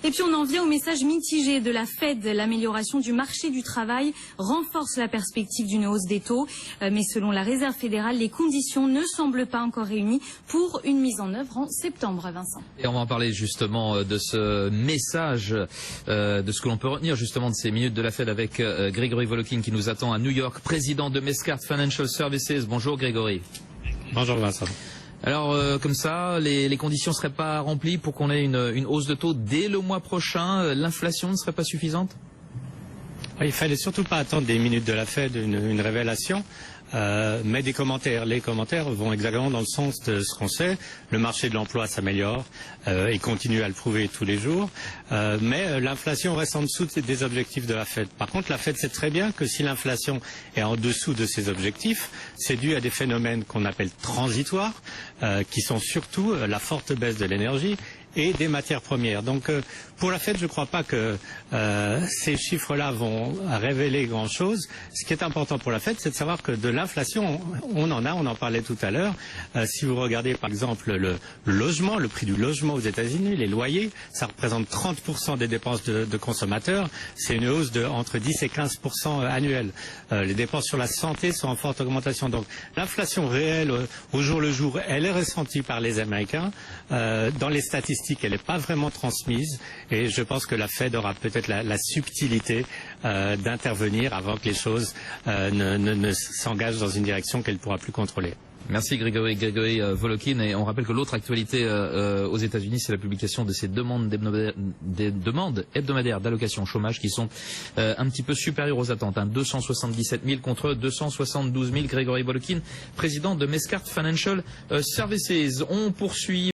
Et puis on en vient au message mitigé de la Fed. L'amélioration du marché du travail renforce la perspective d'une hausse des taux. Mais selon la Réserve fédérale, les conditions ne semblent pas encore réunies pour une mise en œuvre en septembre, Vincent. Et on va en parler justement de ce message, de ce que l'on peut retenir justement de ces minutes de la Fed avec Grégory Volokin qui nous attend à New York, président de Mescart Financial Services. Bonjour Grégory. Bonjour Vincent. Alors comme ça, les conditions ne seraient pas remplies pour qu'on ait une hausse de taux dès le mois prochain. L'inflation ne serait pas suffisante? Il fallait surtout pas attendre des minutes de la Fed, une révélation, mais des commentaires. Les commentaires vont exactement dans le sens de ce qu'on sait. Le marché de l'emploi s'améliore et continue à le prouver tous les jours, mais l'inflation reste en dessous des objectifs de la Fed. Par contre, la Fed sait très bien que si l'inflation est en dessous de ses objectifs, c'est dû à des phénomènes qu'on appelle transitoires, qui sont surtout la forte baisse de l'énergie et des matières premières. Donc pour la Fed, je ne crois pas que ces chiffres-là vont révéler grand-chose. Ce qui est important pour la Fed, c'est de savoir que de l'inflation, on en parlait tout à l'heure. Si vous regardez par exemple le logement, le prix du logement aux États-Unis, les loyers, ça représente 30% des dépenses de consommateurs. C'est une hausse de entre 10 et 15% annuelle. Les dépenses sur la santé sont en forte augmentation. Donc l'inflation réelle au jour le jour, elle est ressentie par les Américains. Dans les statistiques, elle n'est pas vraiment transmise et je pense que la Fed aura peut-être la subtilité d'intervenir avant que les choses ne s'engagent dans une direction qu'elle ne pourra plus contrôler. Merci Grégory Volokin. Et on rappelle que l'autre actualité aux États-Unis, c'est la publication de ces demandes hebdomadaires d'allocation chômage qui sont un petit peu supérieures aux attentes. 277 000 contre 272 000. Grégory Volokin, président de Mescart Financial Services. On poursuit.